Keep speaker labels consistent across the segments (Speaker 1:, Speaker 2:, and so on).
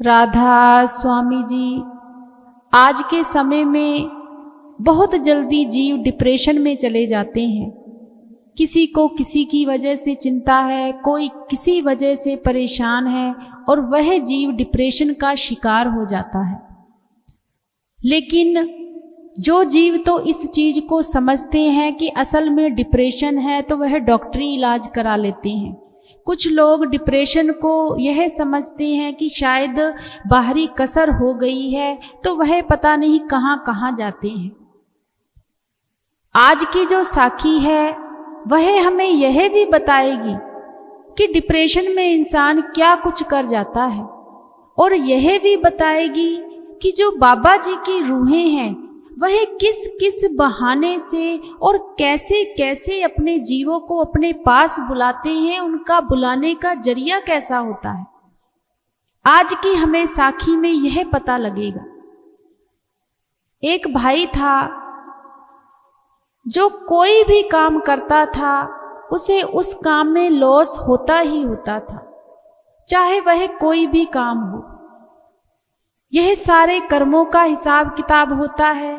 Speaker 1: राधा स्वामी जी, आज के समय में बहुत जल्दी जीव डिप्रेशन में चले जाते हैं। किसी को किसी की वजह से चिंता है, कोई किसी वजह से परेशान है और वह जीव डिप्रेशन का शिकार हो जाता है। लेकिन जो जीव तो इस चीज को समझते हैं कि असल में डिप्रेशन है तो वह डॉक्टरी इलाज करा लेते हैं। कुछ लोग डिप्रेशन को यह समझते हैं कि शायद बाहरी कसर हो गई है तो वह पता नहीं कहां कहां जाते हैं। आज की जो साखी है वह हमें यह भी बताएगी कि डिप्रेशन में इंसान क्या कुछ कर जाता है, और यह भी बताएगी कि जो बाबा जी की रूहें हैं वह किस किस बहाने से और कैसे कैसे अपने जीवों को अपने पास बुलाते हैं, उनका बुलाने का जरिया कैसा होता है। आज की हमें साखी में यह पता लगेगा। एक भाई था जो कोई भी काम करता था उसे उस काम में लॉस होता ही होता था, चाहे वह कोई भी काम हो। यह सारे कर्मों का हिसाब किताब होता है,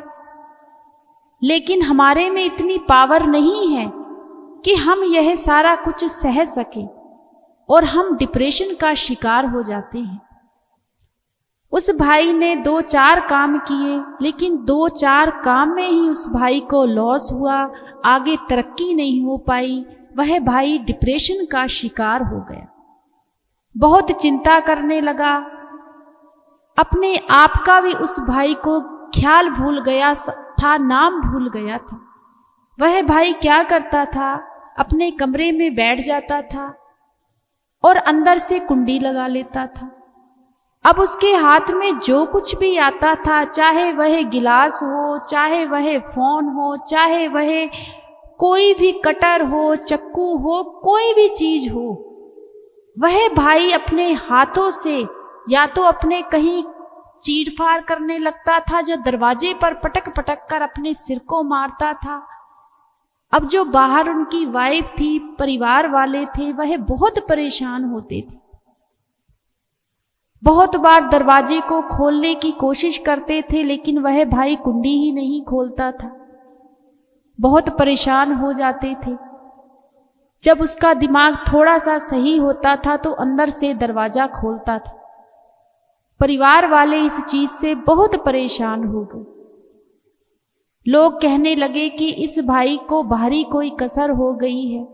Speaker 1: लेकिन हमारे में इतनी पावर नहीं है कि हम यह सारा कुछ सह सकें और हम डिप्रेशन का शिकार हो जाते हैं। उस भाई ने 2-4 काम किए, लेकिन 2-4 काम में ही उस भाई को लॉस हुआ, आगे तरक्की नहीं हो पाई। वह भाई डिप्रेशन का शिकार हो गया, बहुत चिंता करने लगा। अपने आप का भी उस भाई को ख्याल भूल गया था, नाम भूल गया था। वह भाई क्या करता था, अपने कमरे में बैठ जाता था और अंदर से कुंडी लगा लेता था। अब उसके हाथ में जो कुछ भी आता था, चाहे वह गिलास हो, चाहे वह फोन हो, चाहे वह कोई भी कटर हो, चक्कू हो, कोई भी चीज हो, वह भाई अपने हाथों से या तो अपने कहीं चीरफाड़ करने लगता था, जो दरवाजे पर पटक पटक कर अपने सिर को मारता था। अब जो बाहर उनकी वाइफ थी, परिवार वाले थे, वह बहुत परेशान होते थे। बहुत बार दरवाजे को खोलने की कोशिश करते थे, लेकिन वह भाई कुंडी ही नहीं खोलता था। बहुत परेशान हो जाते थे। जब उसका दिमाग थोड़ा सा सही होता था तो अंदर से दरवाजा खोलता था। परिवार वाले इस चीज से बहुत परेशान हो गए। लोग कहने लगे कि इस भाई को बाहरी कोई कसर हो गई है।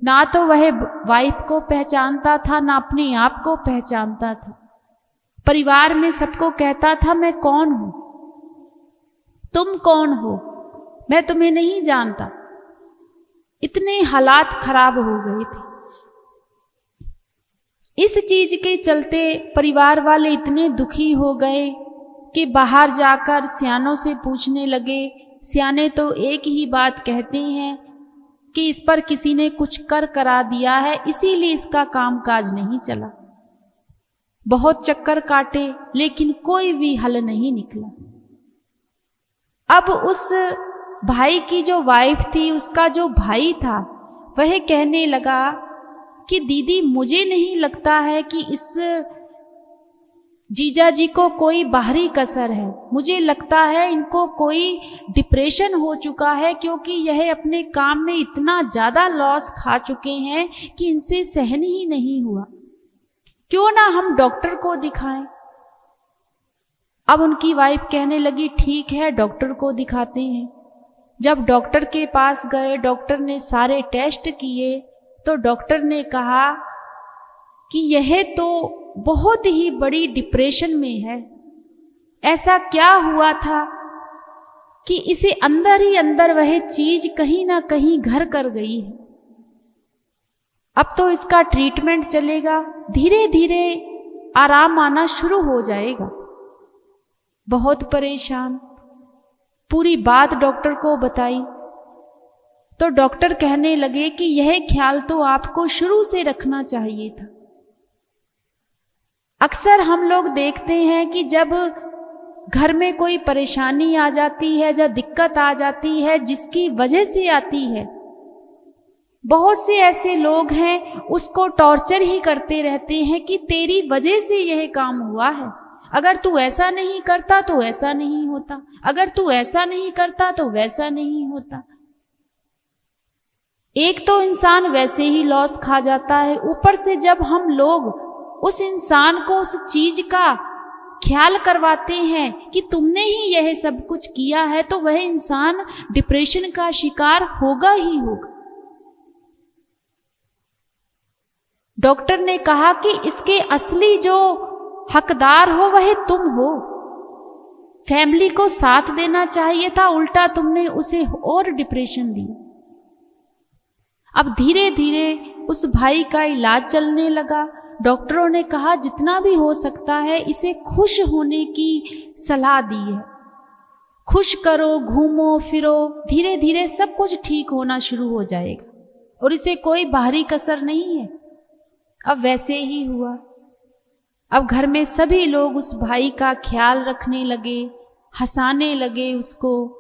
Speaker 1: ना तो वह वाइफ को पहचानता था, ना अपने आप को पहचानता था। परिवार में सबको कहता था, मैं कौन हूं, तुम कौन हो, मैं तुम्हें नहीं जानता। इतने हालात खराब हो गए थे। इस चीज के चलते परिवार वाले इतने दुखी हो गए कि बाहर जाकर सियानों से पूछने लगे। सियाने तो एक ही बात कहते हैं कि इस पर किसी ने कुछ कर करा दिया है, इसीलिए इसका कामकाज नहीं चला। बहुत चक्कर काटे, लेकिन कोई भी हल नहीं निकला। अब उस भाई की जो वाइफ थी, उसका जो भाई था, वह कहने लगा कि दीदी, मुझे नहीं लगता है कि इस जीजा जी को कोई बाहरी कसर है। मुझे लगता है इनको कोई डिप्रेशन हो चुका है, क्योंकि यह अपने काम में इतना ज्यादा लॉस खा चुके हैं कि इनसे सहन ही नहीं हुआ। क्यों ना हम डॉक्टर को दिखाएं। अब उनकी वाइफ कहने लगी, ठीक है, डॉक्टर को दिखाते हैं। जब डॉक्टर के पास गए, डॉक्टर ने सारे टेस्ट किए तो डॉक्टर ने कहा कि यह तो बहुत ही बड़ी डिप्रेशन में है। ऐसा क्या हुआ था कि इसे अंदर ही अंदर वह चीज कहीं ना कहीं घर कर गई है। अब तो इसका ट्रीटमेंट चलेगा, धीरे धीरे आराम आना शुरू हो जाएगा। बहुत परेशान, पूरी बात डॉक्टर को बताई तो डॉक्टर कहने लगे कि यह ख्याल तो आपको शुरू से रखना चाहिए था। अक्सर हम लोग देखते हैं कि जब घर में कोई परेशानी आ जाती है, जब दिक्कत आ जाती है, जिसकी वजह से आती है, बहुत से ऐसे लोग हैं उसको टॉर्चर ही करते रहते हैं कि तेरी वजह से यह काम हुआ है, अगर तू ऐसा नहीं करता तो ऐसा नहीं होता, अगर तू ऐसा नहीं करता तो वैसा नहीं होता। एक तो इंसान वैसे ही लॉस खा जाता है, ऊपर से जब हम लोग उस इंसान को उस चीज का ख्याल करवाते हैं कि तुमने ही यह सब कुछ किया है, तो वह इंसान डिप्रेशन का शिकार होगा ही होगा। डॉक्टर ने कहा कि इसके असली जो हकदार हो वह तुम हो। फैमिली को साथ देना चाहिए था, उल्टा तुमने उसे और डिप्रेशन दी। अब धीरे धीरे उस भाई का इलाज चलने लगा। डॉक्टरों ने कहा जितना भी हो सकता है इसे खुश होने की सलाह दी है, खुश करो, घूमो फिरो, धीरे धीरे सब कुछ ठीक होना शुरू हो जाएगा और इसे कोई बाहरी कसर नहीं है। अब वैसे ही हुआ। अब घर में सभी लोग उस भाई का ख्याल रखने लगे, हंसाने लगे उसको।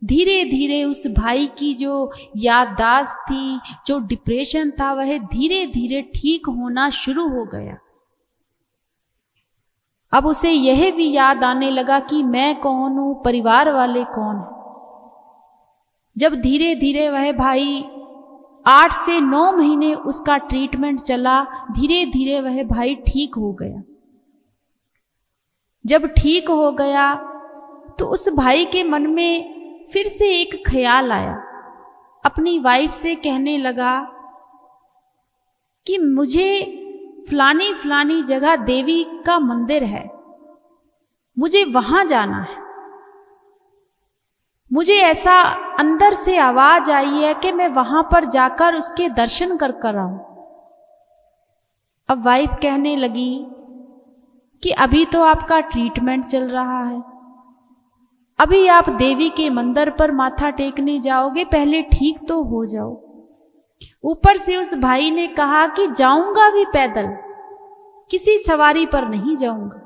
Speaker 1: धीरे धीरे उस भाई की जो याददाश्त थी, जो डिप्रेशन था, वह धीरे धीरे ठीक होना शुरू हो गया। अब उसे यह भी याद आने लगा कि मैं कौन हूं, परिवार वाले कौन हैं। जब धीरे धीरे वह भाई 8 से 9 महीने उसका ट्रीटमेंट चला, धीरे धीरे वह भाई ठीक हो गया। जब ठीक हो गया तो उस भाई के मन में फिर से एक ख्याल आया। अपनी वाइफ से कहने लगा कि मुझे फलानी फलानी जगह देवी का मंदिर है, मुझे वहां जाना है। मुझे ऐसा अंदर से आवाज आई है कि मैं वहां पर जाकर उसके दर्शन कर आऊं। अब वाइफ कहने लगी कि अभी तो आपका ट्रीटमेंट चल रहा है, अभी आप देवी के मंदिर पर माथा टेकने जाओगे, पहले ठीक तो हो जाओ। ऊपर से उस भाई ने कहा कि जाऊंगा भी पैदल, किसी सवारी पर नहीं जाऊंगा।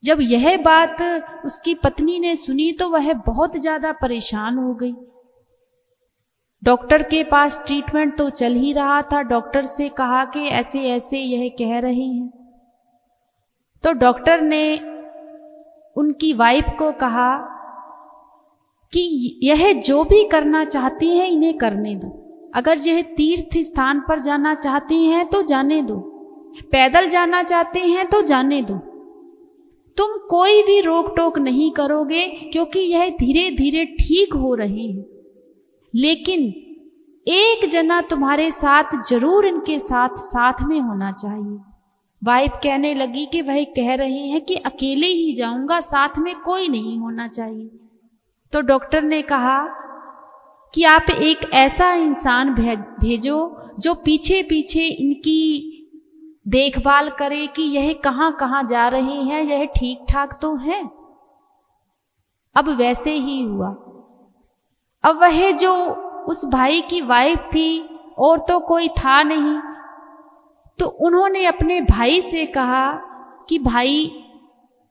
Speaker 1: जब यह बात उसकी पत्नी ने सुनी तो वह बहुत ज्यादा परेशान हो गई। डॉक्टर के पास ट्रीटमेंट तो चल ही रहा था। डॉक्टर से कहा कि ऐसे ऐसे यह कह रहे हैं। तो डॉक्टर ने उनकी वाइफ को कहा कि यह जो भी करना चाहती हैं इन्हें करने दो। अगर यह तीर्थ स्थान पर जाना चाहती हैं तो जाने दो, पैदल जाना चाहते हैं तो जाने दो। तुम कोई भी रोक टोक नहीं करोगे क्योंकि यह धीरे धीरे ठीक हो रहे हैं। लेकिन एक जना तुम्हारे साथ जरूर इनके साथ में होना चाहिए। वाइफ कहने लगी कि वह कह रहे हैं कि अकेले ही जाऊंगा, साथ में कोई नहीं होना चाहिए। तो डॉक्टर ने कहा कि आप एक ऐसा इंसान भेजो जो पीछे पीछे इनकी देखभाल करे कि यह कहाँ कहाँ जा रहे हैं, यह ठीक ठाक तो है। अब वैसे ही हुआ। अब वह जो उस भाई की वाइफ थी और तो कोई था नहीं, तो उन्होंने अपने भाई से कहा कि भाई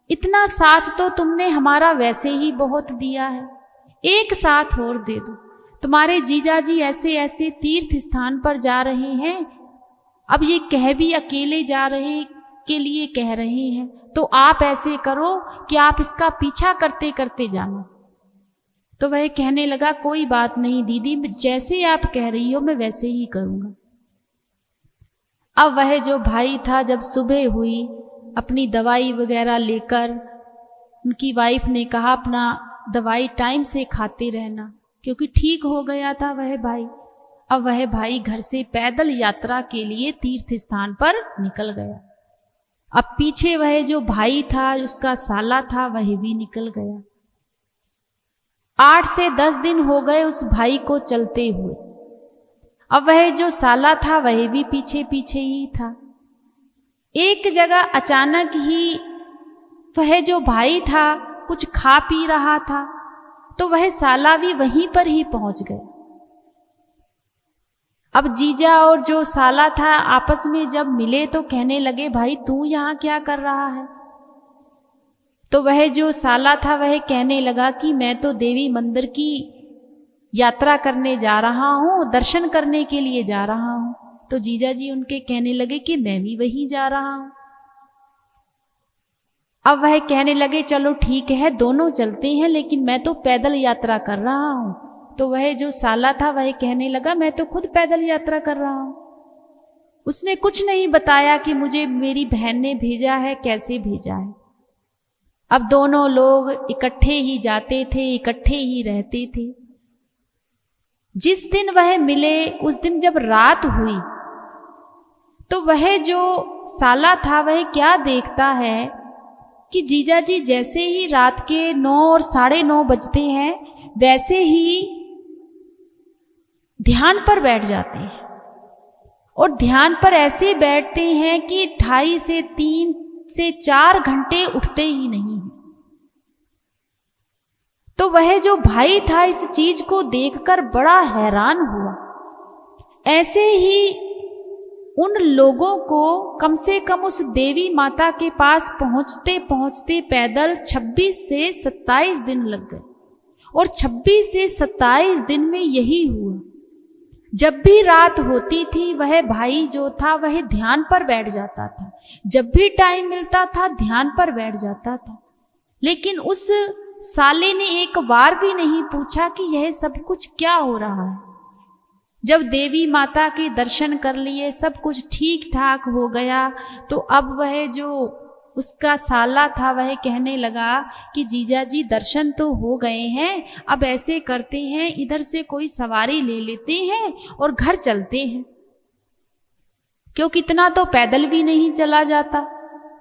Speaker 1: इतना साथ तो तुमने हमारा वैसे ही बहुत दिया है, एक साथ और दे दो। तुम्हारे जीजाजी ऐसे ऐसे तीर्थ स्थान पर जा रहे हैं, अब ये कह भी अकेले जा रहे के लिए कह रहे हैं, तो आप ऐसे करो कि आप इसका पीछा करते करते जाना। तो वह कहने लगा कोई बात नहीं दीदी, जैसे आप कह रही हो मैं वैसे ही करूंगा। अब वह जो भाई था जब सुबह हुई अपनी दवाई वगैरह लेकर, उनकी वाइफ ने कहा अपना दवाई टाइम से खाते रहना, क्योंकि ठीक हो गया था वह भाई। अब वह भाई घर से पैदल यात्रा के लिए तीर्थ स्थान पर निकल गया। अब पीछे वह जो भाई था, उसका साला था, वह भी निकल गया। 8 से 10 दिन हो गए उस भाई को चलते हुए। अब वह जो साला था वह भी पीछे पीछे ही था। एक जगह अचानक ही वह जो भाई था कुछ खा पी रहा था, तो वह साला भी वहीं पर ही पहुंच गया। अब जीजा और जो साला था आपस में जब मिले तो कहने लगे भाई तू यहां क्या कर रहा है। तो वह जो साला था वह कहने लगा कि मैं तो देवी मंदिर की यात्रा करने जा रहा हूँ, दर्शन करने के लिए जा रहा हूँ। तो जीजा जी उनके कहने लगे कि मैं भी वहीं जा रहा हूँ। अब वह कहने लगे चलो ठीक है, दोनों चलते हैं, लेकिन मैं तो पैदल यात्रा कर रहा हूँ। तो वह जो साला था वह कहने लगा मैं तो खुद पैदल यात्रा कर रहा हूँ। उसने कुछ नहीं बताया कि मुझे मेरी बहन ने भेजा है, कैसे भेजा है। अब दोनों लोग इकट्ठे ही जाते थे, इकट्ठे ही रहते थे। जिस दिन वह मिले उस दिन जब रात हुई तो वह जो साला था वह क्या देखता है कि जीजा जी जैसे ही रात के 9 और 9:30 बजते हैं वैसे ही ध्यान पर बैठ जाते हैं। और ध्यान पर ऐसे बैठते हैं कि 2.5 से 3 से 4 घंटे उठते ही नहीं हैं। तो वह जो भाई था इस चीज को देखकर बड़ा हैरान हुआ। ऐसे ही उन लोगों को कम से कम उस देवी माता के पास पहुंचते पहुंचते पैदल 26 से 27 दिन लग गए। और 26 से 27 दिन में यही हुआ, जब भी रात होती थी वह भाई जो था वह ध्यान पर बैठ जाता था। जब भी टाइम मिलता था ध्यान पर बैठ जाता था। लेकिन उस साले ने एक बार भी नहीं पूछा कि यह सब कुछ क्या हो रहा है। जब देवी माता के दर्शन कर लिए, सब कुछ ठीक ठाक हो गया, तो अब वह जो उसका साला था वह कहने लगा कि जीजा जी दर्शन तो हो गए हैं, अब ऐसे करते हैं इधर से कोई सवारी ले लेते हैं और घर चलते हैं, क्योंकि इतना तो पैदल भी नहीं चला जाता।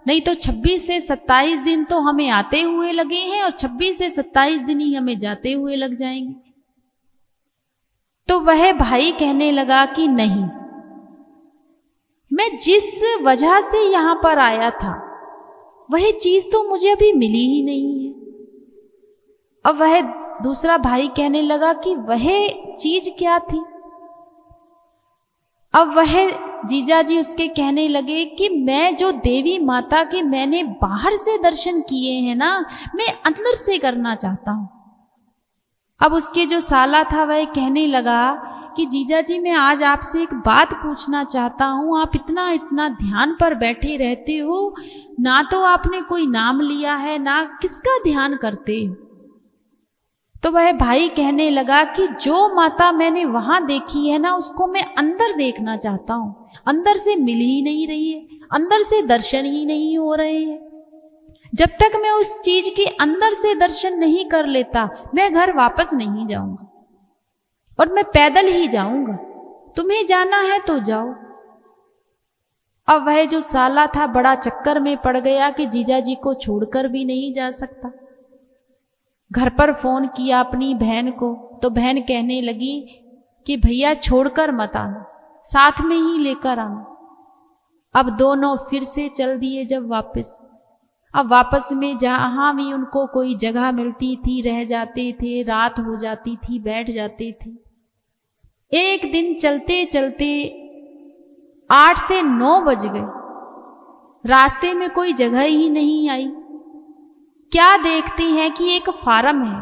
Speaker 1: नहीं तो 26 से 27 दिन तो हमें आते हुए लगे हैं और 26 से 27 दिन ही हमें जाते हुए लग जाएंगे। तो वह भाई कहने लगा कि नहीं, मैं जिस वजह से यहां पर आया था वह चीज तो मुझे अभी मिली ही नहीं है। अब वह दूसरा भाई कहने लगा कि वह चीज क्या थी। अब वह जीजा जी उसके कहने लगे कि मैं जो देवी माता के मैंने बाहर से दर्शन किए हैं ना, मैं अंदर से करना चाहता हूं। अब उसके जो साला था वह कहने लगा कि जीजा जी मैं आज आपसे एक बात पूछना चाहता हूं, आप इतना इतना ध्यान पर बैठे रहते हो, ना तो आपने कोई नाम लिया है ना किसका ध्यान करते हो। तो वह भाई कहने लगा कि जो माता मैंने वहां देखी है ना उसको मैं अंदर देखना चाहता हूं, अंदर से मिल ही नहीं रही है, अंदर से दर्शन ही नहीं हो रहे हैं। जब तक मैं उस चीज के अंदर से दर्शन नहीं कर लेता मैं घर वापस नहीं जाऊंगा और मैं पैदल ही जाऊंगा। तुम्हें जाना है तो जाओ। अब वह जो साला था बड़ा चक्कर में पड़ गया कि जीजा जी को छोड़कर भी नहीं जा सकता। घर पर फोन किया अपनी बहन को, तो बहन कहने लगी कि भैया छोड़कर मत आना, साथ में ही लेकर आना। अब दोनों फिर से चल दिए जब वापस। अब वापस में जहां भी उनको कोई जगह मिलती थी रह जाते थे, रात हो जाती थी बैठ जाते थे। एक दिन चलते चलते 8 से 9 बज गए, रास्ते में कोई जगह ही नहीं आई। क्या देखते हैं कि एक फार्म है,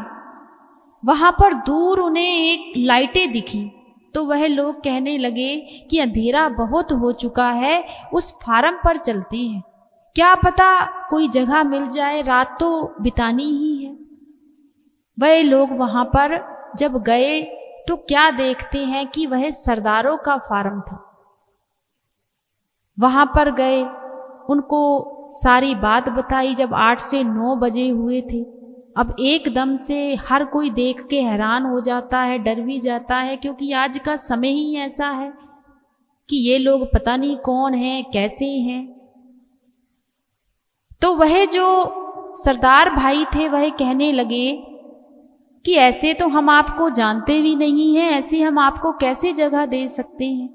Speaker 1: वहां पर दूर उन्हें एक लाइटें दिखी। तो वह लोग कहने लगे कि अंधेरा बहुत हो चुका है, उस फार्म पर चलते हैं, क्या पता कोई जगह मिल जाए, रात तो बितानी ही है। वह लोग वहां पर जब गए तो क्या देखते हैं कि वह सरदारों का फार्म था। वहां पर गए, उनको सारी बात बताई जब 8 से 9 बजे हुए थे। अब एकदम से हर कोई देख के हैरान हो जाता है, डर भी जाता है, क्योंकि आज का समय ही ऐसा है कि ये लोग पता नहीं कौन हैं, कैसे हैं। तो वह जो सरदार भाई थे वह कहने लगे कि ऐसे तो हम आपको जानते भी नहीं हैं, ऐसे हम आपको कैसे जगह दे सकते हैं।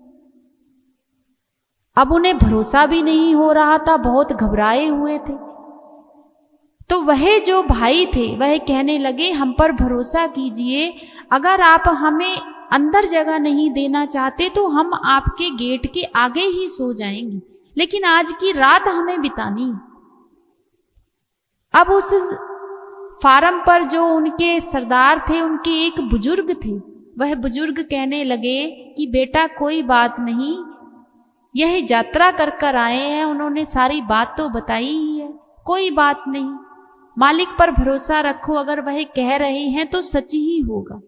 Speaker 1: अब उन्हें भरोसा भी नहीं हो रहा था, बहुत घबराए हुए थे। तो वह जो भाई थे वह कहने लगे हम पर भरोसा कीजिए, अगर आप हमें अंदर जगह नहीं देना चाहते तो हम आपके गेट के आगे ही सो जाएंगे, लेकिन आज की रात हमें बितानी। अब उस फार्म पर जो उनके सरदार थे, उनके एक बुजुर्ग थे, वह बुजुर्ग कहने लगे कि बेटा कोई बात नहीं, यह यात्रा कर कर आए हैं, उन्होंने सारी बात तो बताई ही है, कोई बात नहीं, मालिक पर भरोसा रखो, अगर वह कह रहे हैं तो सच ही होगा।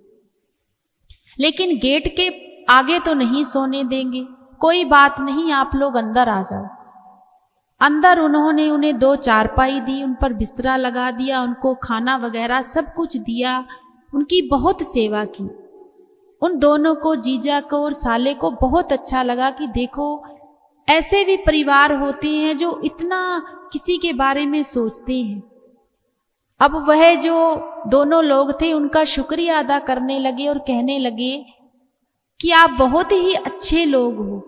Speaker 1: लेकिन गेट के आगे तो नहीं सोने देंगे, कोई बात नहीं, आप लोग अंदर आ जाओ। अंदर उन्होंने उन्हें 2 चारपाई दी, उन पर बिस्तरा लगा दिया, उनको खाना वगैरह सब कुछ दिया, उनकी बहुत सेवा की। उन दोनों को, जीजा को और साले को बहुत अच्छा लगा कि देखो ऐसे भी परिवार होते हैं जो इतना किसी के बारे में सोचते हैं। अब वह जो दोनों लोग थे उनका शुक्रिया अदा करने लगे और कहने लगे कि आप बहुत ही अच्छे लोग हो,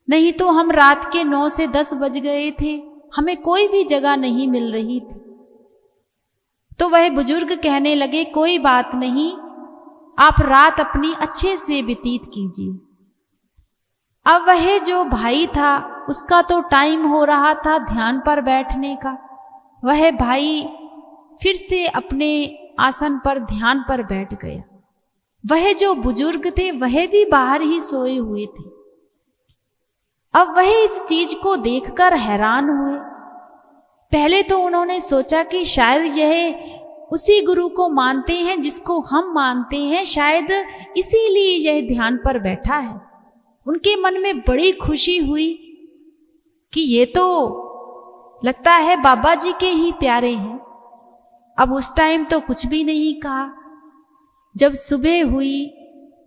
Speaker 1: नहीं तो हम रात के 9 से 10 बज गए थे, हमें कोई भी जगह नहीं मिल रही थी। तो वह बुजुर्ग कहने लगे कोई बात नहीं, आप रात अपनी अच्छे से व्यतीत कीजिए। अब वह जो भाई था उसका तो टाइम हो रहा था ध्यान पर बैठने का। वह भाई फिर से अपने आसन पर ध्यान पर बैठ गया। वह जो बुजुर्ग थे वह भी बाहर ही सोए हुए थे। अब वह इस चीज को देखकर हैरान हुए। पहले तो उन्होंने सोचा कि शायद यह उसी गुरु को मानते हैं जिसको हम मानते हैं, शायद इसीलिए यह ध्यान पर बैठा है। उनके मन में बड़ी खुशी हुई कि ये तो लगता है बाबा जी के ही प्यारे हैं। अब उस टाइम तो कुछ भी नहीं कहा। जब सुबह हुई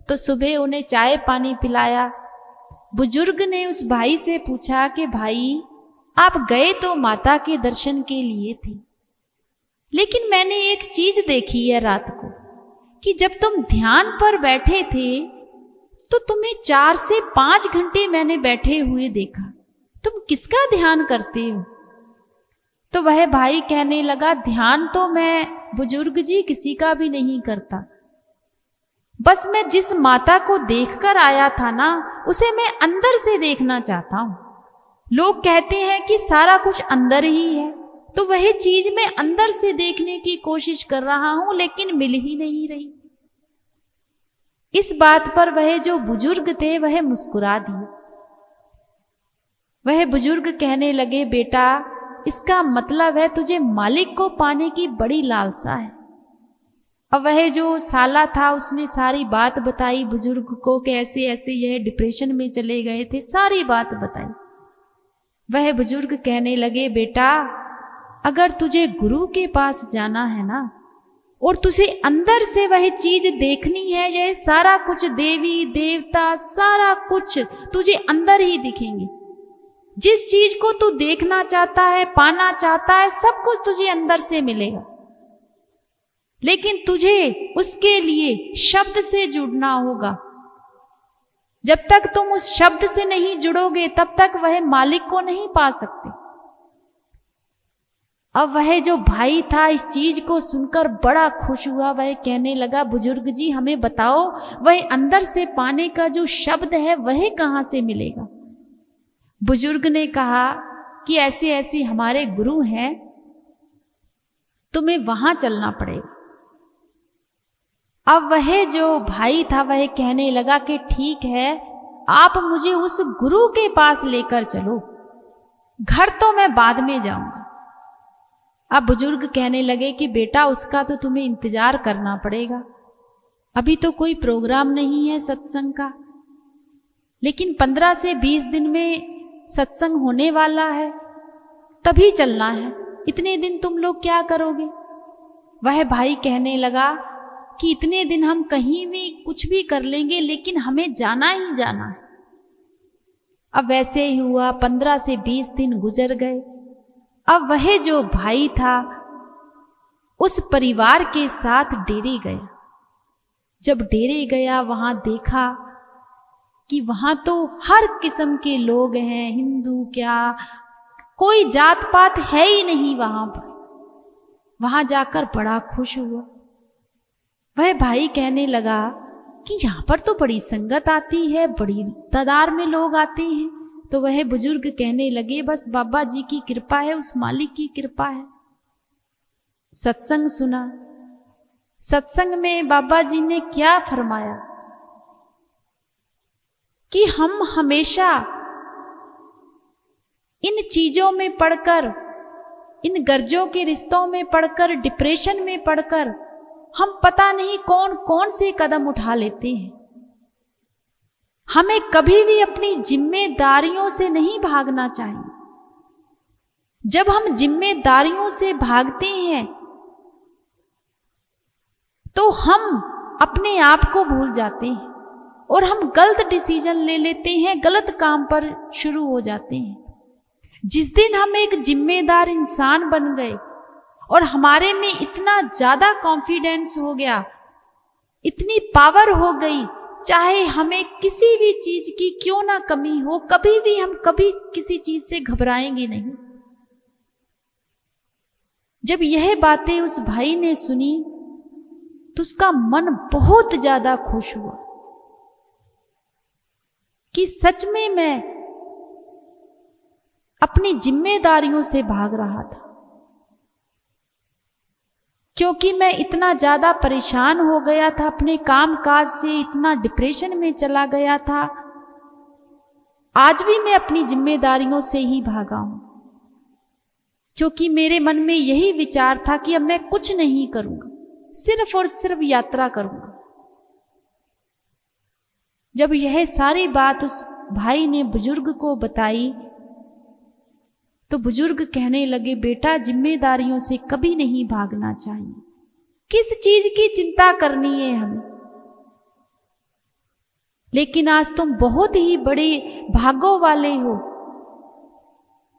Speaker 1: तो सुबह उन्हें चाय पानी पिलाया। बुजुर्ग ने उस भाई से पूछा कि भाई आप गए तो माता के दर्शन के लिए थे, लेकिन मैंने एक चीज देखी है रात को कि जब तुम ध्यान पर बैठे थे तो तुम्हें 4 से 5 घंटे मैंने बैठे हुए देखा, तुम किसका ध्यान करते हो? तो वह भाई कहने लगा ध्यान तो मैं बुजुर्ग जी किसी का भी नहीं करता, बस मैं जिस माता को देखकर आया था ना उसे मैं अंदर से देखना चाहता हूं। लोग कहते हैं कि सारा कुछ अंदर ही है, तो वह चीज मैं अंदर से देखने की कोशिश कर रहा हूं लेकिन मिल ही नहीं रही। इस बात पर वह जो बुजुर्ग थे वह मुस्कुरा दिए। वह बुजुर्ग कहने लगे बेटा इसका मतलब है तुझे मालिक को पाने की बड़ी लालसा है। अब वह जो साला था उसने सारी बात बताई बुजुर्ग को कि ऐसे ऐसे यह डिप्रेशन में चले गए थे, सारी बात बताई। वह बुजुर्ग कहने लगे बेटा अगर तुझे गुरु के पास जाना है ना और तुझे अंदर से वह चीज देखनी है, यह सारा कुछ देवी देवता सारा कुछ तुझे अंदर ही दिखेंगे। जिस चीज को तू देखना चाहता है पाना चाहता है सब कुछ तुझे अंदर से मिलेगा, लेकिन तुझे उसके लिए शब्द से जुड़ना होगा। जब तक तुम उस शब्द से नहीं जुड़ोगे तब तक वह मालिक को नहीं पा सकते। अब वह जो भाई था इस चीज को सुनकर बड़ा खुश हुआ। वह कहने लगा बुजुर्ग जी हमें बताओ वह अंदर से पाने का जो शब्द है वह कहां से मिलेगा? बुजुर्ग ने कहा कि ऐसे ऐसे हमारे गुरु हैं, तुम्हें वहां चलना पड़ेगा। अब वह जो भाई था वह कहने लगा कि ठीक है आप मुझे उस गुरु के पास लेकर चलो, घर तो मैं बाद में जाऊंगा। अब बुजुर्ग कहने लगे कि बेटा उसका तो तुम्हें इंतजार करना पड़ेगा, अभी तो कोई प्रोग्राम नहीं है सत्संग का, लेकिन 15 से 20 दिन में सत्संग होने वाला है, तभी चलना है। इतने दिन तुम लोग क्या करोगे? वह भाई कहने लगा कि इतने दिन हम कहीं भी कुछ भी कर लेंगे लेकिन हमें जाना ही जाना है। अब वैसे ही हुआ, 15 से 20 दिन गुजर गए। अब वह जो भाई था उस परिवार के साथ डेरे गया। जब डेरे गया वहां देखा कि वहां तो हर किस्म के लोग हैं, हिंदू क्या कोई जात पात है ही नहीं वहां पर। वहां जाकर बड़ा खुश हुआ। वह भाई कहने लगा कि यहां पर तो बड़ी संगत आती है, बड़ी तादाद में लोग आते हैं। तो वह बुजुर्ग कहने लगे बस बाबा जी की कृपा है, उस मालिक की कृपा है। सत्संग सुना, सत्संग में बाबा जी ने क्या फरमाया कि हम हमेशा इन चीजों में पढ़कर, इन गर्जों के रिश्तों में पढ़कर, डिप्रेशन में पढ़कर हम पता नहीं कौन कौन से कदम उठा लेते हैं। हमें कभी भी अपनी जिम्मेदारियों से नहीं भागना चाहिए। जब हम जिम्मेदारियों से भागते हैं तो हम अपने आप को भूल जाते हैं और हम गलत डिसीजन ले लेते हैं, गलत काम पर शुरू हो जाते हैं। जिस दिन हम एक जिम्मेदार इंसान बन गए और हमारे में इतना ज्यादा कॉन्फिडेंस हो गया, इतनी पावर हो गई, चाहे हमें किसी भी चीज की क्यों ना कमी हो, कभी भी हम कभी किसी चीज से घबराएंगे नहीं। जब यह बातें उस भाई ने सुनी तो उसका मन बहुत ज्यादा खुश हुआ कि सच में मैं अपनी जिम्मेदारियों से भाग रहा था, क्योंकि मैं इतना ज्यादा परेशान हो गया था अपने काम काज से, इतना डिप्रेशन में चला गया था। आज भी मैं अपनी जिम्मेदारियों से ही भागा हूं, क्योंकि मेरे मन में यही विचार था कि अब मैं कुछ नहीं करूंगा, सिर्फ और सिर्फ यात्रा करूंगा। जब यह सारी बात उस भाई ने बुजुर्ग को बताई तो बुजुर्ग कहने लगे, बेटा जिम्मेदारियों से कभी नहीं भागना चाहिए। किस चीज की चिंता करनी है हमें? लेकिन आज तुम बहुत ही बड़े भागों वाले हो।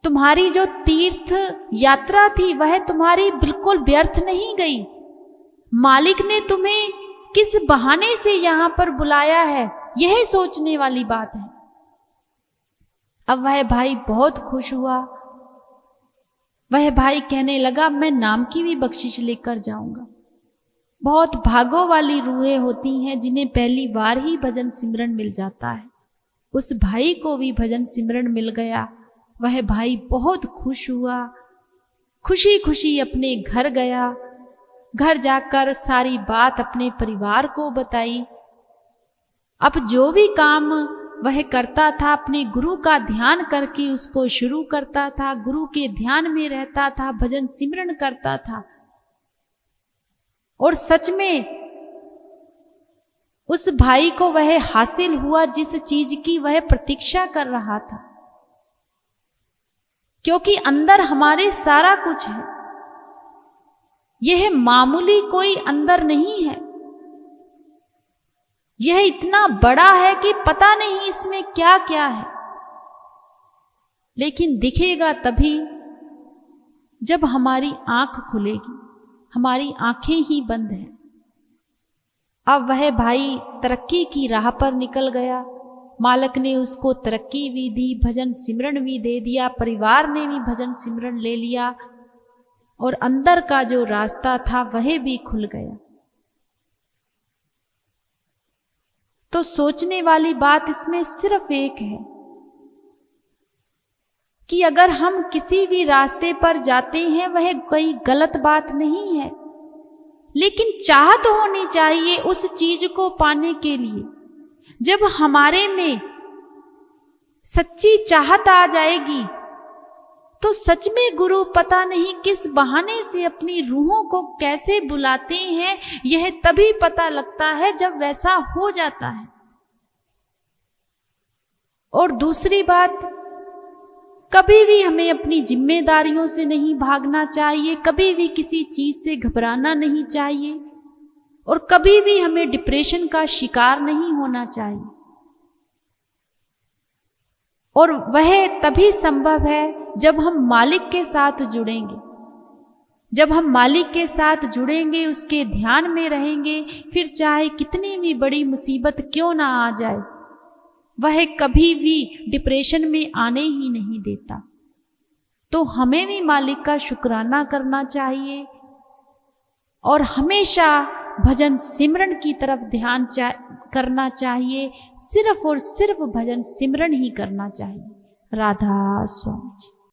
Speaker 1: तुम्हारी जो तीर्थ यात्रा थी वह तुम्हारी बिल्कुल व्यर्थ नहीं गई। मालिक ने तुम्हें किस बहाने से यहां पर बुलाया है, यह सोचने वाली बात है। अब वह भाई बहुत खुश हुआ। वह भाई कहने लगा, मैं नाम की भी बख्शिश लेकर जाऊंगा। बहुत भागों वाली रूहें होती हैं जिन्हें पहली बार ही भजन सिमरन मिल जाता है। उस भाई को भी भजन सिमरन मिल गया। वह भाई बहुत खुश हुआ, खुशी खुशी अपने घर गया। घर जाकर सारी बात अपने परिवार को बताई। अब जो भी काम वह करता था अपने गुरु का ध्यान करके उसको शुरू करता था, गुरु के ध्यान में रहता था, भजन सिमरन करता था। और सच में उस भाई को वह हासिल हुआ जिस चीज की वह प्रतीक्षा कर रहा था, क्योंकि अंदर हमारे सारा कुछ है। यह मामूली कोई अंदर नहीं है, यह इतना बड़ा है कि पता नहीं इसमें क्या क्या है। लेकिन दिखेगा तभी जब हमारी आंख खुलेगी। हमारी आंखें ही बंद हैं। अब वह भाई तरक्की की राह पर निकल गया। मालिक ने उसको तरक्की भी दी, भजन सिमरन भी दे दिया, परिवार ने भी भजन सिमरन ले लिया और अंदर का जो रास्ता था वह भी खुल गया। तो सोचने वाली बात इसमें सिर्फ एक है कि अगर हम किसी भी रास्ते पर जाते हैं वह कोई गलत बात नहीं है, लेकिन चाहत होनी चाहिए उस चीज को पाने के लिए। जब हमारे में सच्ची चाहत आ जाएगी तो सच में गुरु पता नहीं किस बहाने से अपनी रूहों को कैसे बुलाते हैं, यह तभी पता लगता है जब वैसा हो जाता है। और दूसरी बात, कभी भी हमें अपनी जिम्मेदारियों से नहीं भागना चाहिए, कभी भी किसी चीज से घबराना नहीं चाहिए और कभी भी हमें डिप्रेशन का शिकार नहीं होना चाहिए। और वह तभी संभव है जब हम मालिक के साथ जुड़ेंगे। जब हम मालिक के साथ जुड़ेंगे, उसके ध्यान में रहेंगे, फिर चाहे कितनी भी बड़ी मुसीबत क्यों ना आ जाए, वह कभी भी डिप्रेशन में आने ही नहीं देता। तो हमें भी मालिक का शुक्राना करना चाहिए और हमेशा भजन सिमरन की तरफ ध्यान करना चाहिए। सिर्फ और सिर्फ भजन सिमरन ही करना चाहिए। राधा स्वामी जी।